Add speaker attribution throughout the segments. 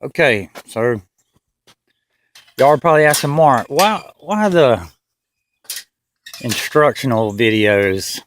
Speaker 1: Okay, so y'all are probably asking Mark, why the instructional videos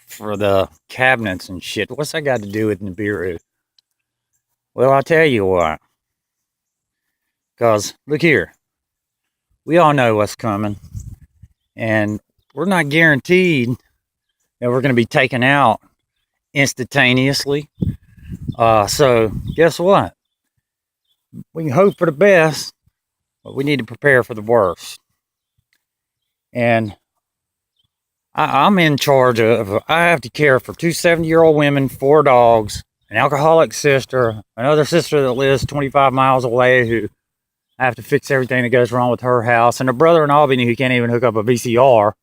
Speaker 1: for the cabinets and shit? What's that got to do with Nibiru? Well, I'll tell you why. Because look here, we all know what's coming, and we're not guaranteed that we're going to be taken out instantaneously. So guess what? We can hope for the best, but we need to prepare for the worst. And I'm in charge of, I have to care for two 70-year-old women, four dogs, an alcoholic sister, another sister that lives 25 miles away who I have to fix everything that goes wrong with her house, and a brother in Albany who can't even hook up a VCR.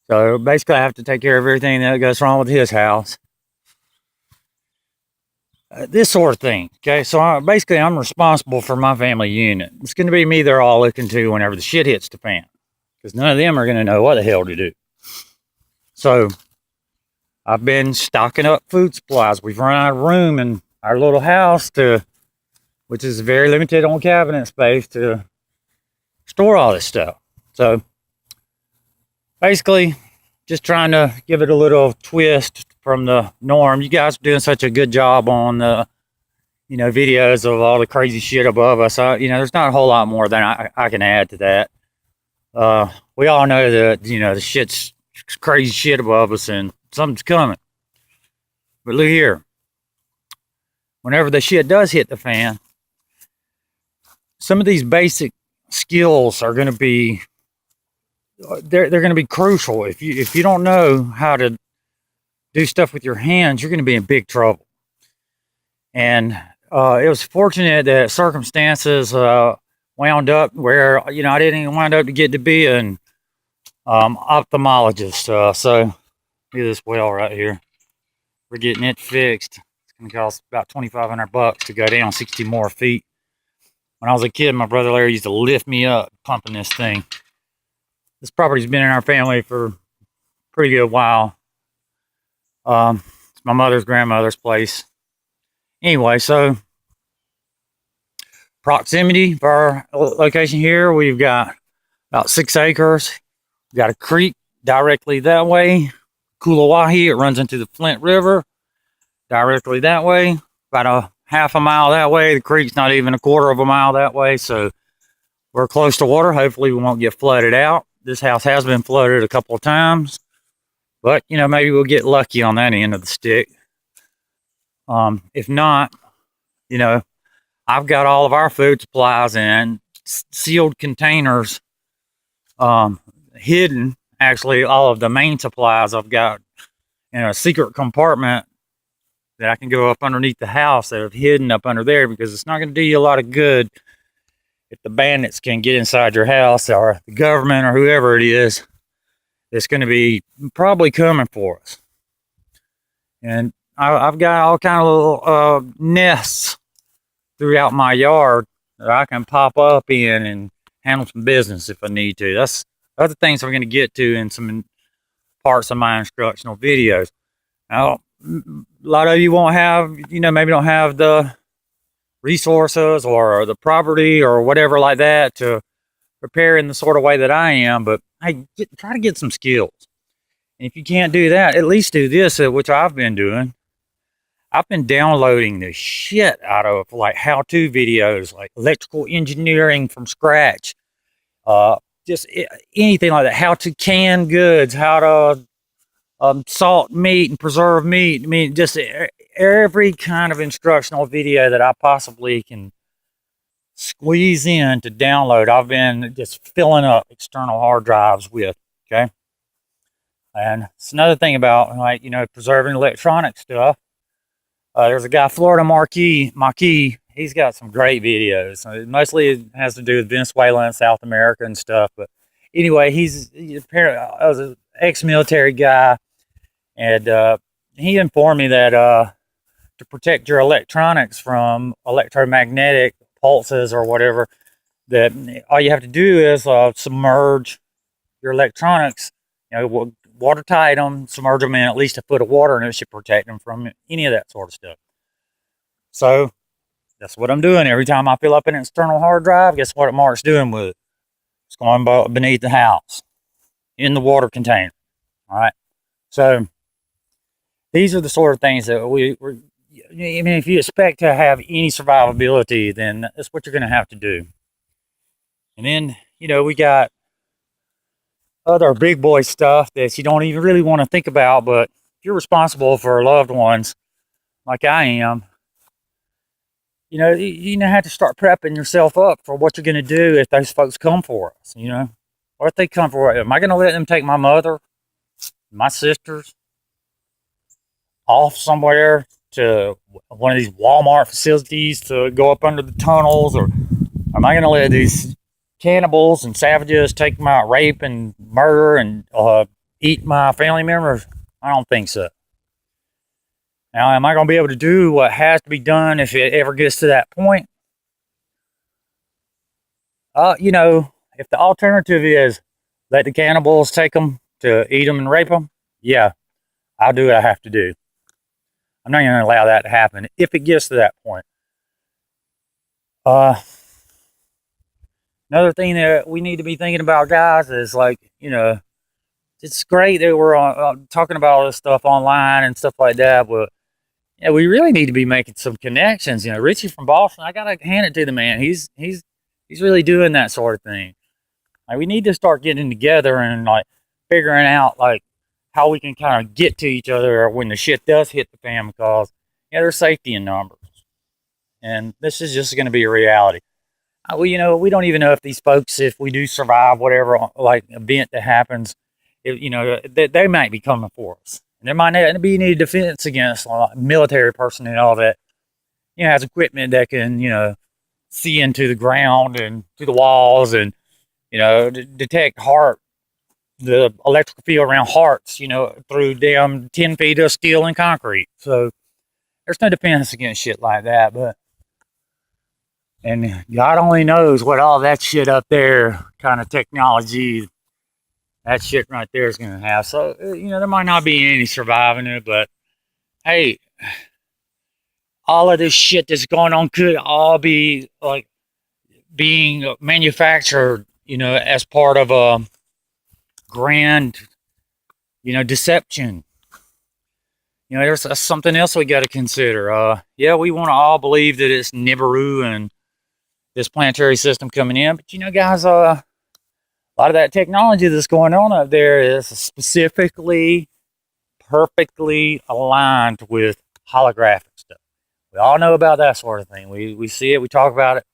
Speaker 1: So basically, I have to take care of everything that goes wrong with his house. This sort of thing. Okay, so I'm responsible for my family unit. It's going to be me they're all looking to whenever the shit hits the fan, because none of them are going to know what the hell to do. So I've been stocking up food supplies. We've run out of room in our little house which is very limited on cabinet space, to store all this stuff. So basically, just trying to give it a little twist from the norm. You guys are doing such a good job on the, videos of all the crazy shit above us. There's not a whole lot more than I can add to that. We all know that, the shit's crazy shit above us and something's coming. But look here. Whenever the shit does hit the fan, some of these basic skills are going to be, they're going to be crucial. If you don't know how to do stuff with your hands, you're going to be in big trouble. And it was fortunate that circumstances wound up where, I didn't even wind up to get to be an ophthalmologist. So look at this well right here. We're getting it fixed. It's going to cost about $2,500 to go down 60 more feet. When I was a kid, my brother Larry used to lift me up pumping this thing. This property's been in our family for a pretty good while. It's my mother's grandmother's place. Anyway, so proximity for our location here, we've got about 6 acres. We've got a creek directly that way, Kulawahi. It runs into the Flint River directly that way. About a half a mile that way. The creek's not even a quarter of a mile that way, so we're close to water. Hopefully we won't get flooded out. This house has been flooded a couple of times, but maybe we'll get lucky on that end of the stick. If not, I've got all of our food supplies in sealed containers, hidden. Actually, all of the main supplies I've got in a secret compartment that I can go up underneath the house that have hidden up under there, because it's not going to do you a lot of good if the bandits can get inside your house, or the government, or whoever it is that's going to be probably coming for us. And I've got all kind of little nests throughout my yard that I can pop up in and handle some business if I need to. That's other things I'm going to get to in some parts of my instructional videos. Now, a lot of you won't have, maybe don't have the resources or the property or whatever like that to prepare in the sort of way that I am, but hey, try to get some skills. And if you can't do that, at least do this, which I've been doing. I've been downloading the shit out of like how-to videos, like electrical engineering from scratch, just anything like that. How to can goods, how to salt meat and preserve meat. I mean, just every kind of instructional video that I possibly can squeeze in to download, I've been just filling up external hard drives with. Okay, and it's another thing about preserving electronic stuff. There's a guy, Florida Marquis. He's got some great videos. Mostly it has to do with Venezuela and South America and stuff. But anyway, he's apparently was an ex-military guy, and he informed me that to protect your electronics from electromagnetic pulses or whatever, that all you have to do is submerge your electronics. Watertight them, submerge them in at least a foot of water, and it should protect them from any of that sort of stuff. So That's what I'm doing. Every time I fill up an external hard drive, guess what Mark's doing with it? It's going beneath the house in the water container. All right. So these are the sort of things that we're, I mean, if you expect to have any survivability, then that's what you're going to have to do. And then, we got other big boy stuff that you don't even really want to think about, but if you're responsible for loved ones like I am, you have to start prepping yourself up for what you're going to do if those folks come for us, Or if they come for it, am I going to let them take my mother, my sisters, off somewhere to one of these Walmart facilities to go up under the tunnels? Or am I going to let these cannibals and savages take my rape and murder and eat my family members? I don't think so. Now, am I going to be able to do what has to be done if it ever gets to that point? If the alternative is let the cannibals take them to eat them and rape them, yeah, I'll do what I have to do. I'm not going to allow that to happen if it gets to that point. Another thing that we need to be thinking about, guys, is it's great that we're talking about all this stuff online and stuff like that, but we really need to be making some connections. Richie from Boston, I gotta hand it to the man. He's really doing that sort of thing. We need to start getting together and figuring out how we can kind of get to each other when the shit does hit the fan, because there's safety in numbers, and this is just going to be a reality. We don't even know if these folks, if we do survive whatever event that happens, they might be coming for us. And there might not be any defense against military personnel that, has equipment that can, see into the ground and to the walls and, detect the electrical field around hearts, through damn 10 feet of steel and concrete. So there's no defense against shit like that. And God only knows what all that shit up there, kind of technology, that shit right there is going to have. So, there might not be any surviving it, but hey, all of this shit that's going on could all be being manufactured, as part of a grand, deception. There's something else we got to consider. We want to all believe that it's Nibiru and this planetary system coming in, but guys, a lot of that technology that's going on up there is specifically perfectly aligned with holographic stuff. We all know about that sort of thing. We see it, we talk about it.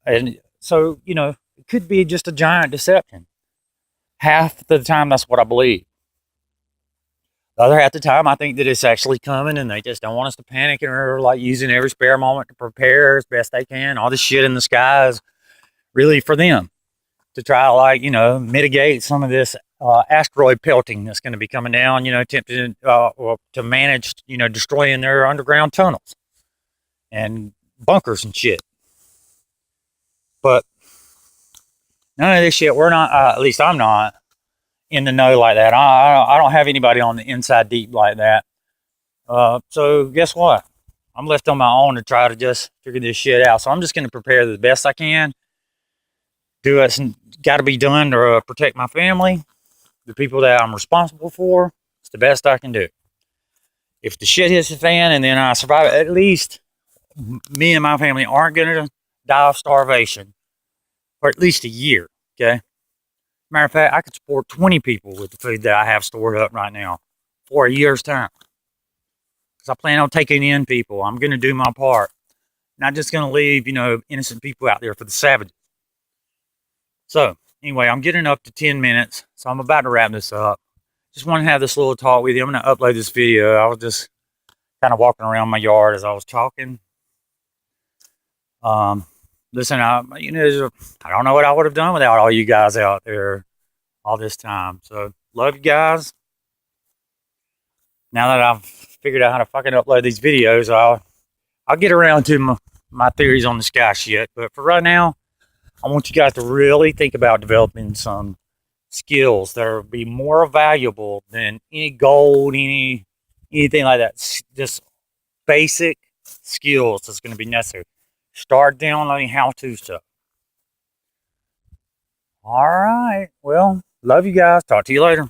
Speaker 1: And so, it could be just a giant deception. Half the time, that's what I believe. The other half the time, I think that it's actually coming and they just don't want us to panic and are using every spare moment to prepare as best they can. All this shit in the sky is really for them to try to mitigate some of this asteroid pelting that's going to be coming down, attempting to manage, destroying their underground tunnels and bunkers and shit. But none of this shit, we're not, at least I'm not in the know like that. I don't have anybody on the inside deep like that. So guess what? I'm left on my own to try to just figure this shit out. So I'm just going to prepare the best I can. Do what's got to be done to protect my family, the people that I'm responsible for. It's the best I can do. If the shit hits the fan and then I survive, at least me and my family aren't going to die of starvation for at least a year, okay? Matter of fact, I could support 20 people with the food that I have stored up right now for a year's time. Because I plan on taking in people. I'm going to do my part. Not just going to leave, innocent people out there for the savages. So, anyway, I'm getting up to 10 minutes, so I'm about to wrap this up. Just want to have this little talk with you. I'm going to upload this video. I was just kind of walking around my yard as I was talking. Listen, I don't know what I would have done without all you guys out there all this time. So, love you guys. Now that I've figured out how to fucking upload these videos, I'll get around to my theories on the sky shit. But for right now, I want you guys to really think about developing some skills that will be more valuable than any gold, anything like that. Just basic skills that's going to be necessary. Start downloading how-to stuff. All right. Well, love you guys. Talk to you later.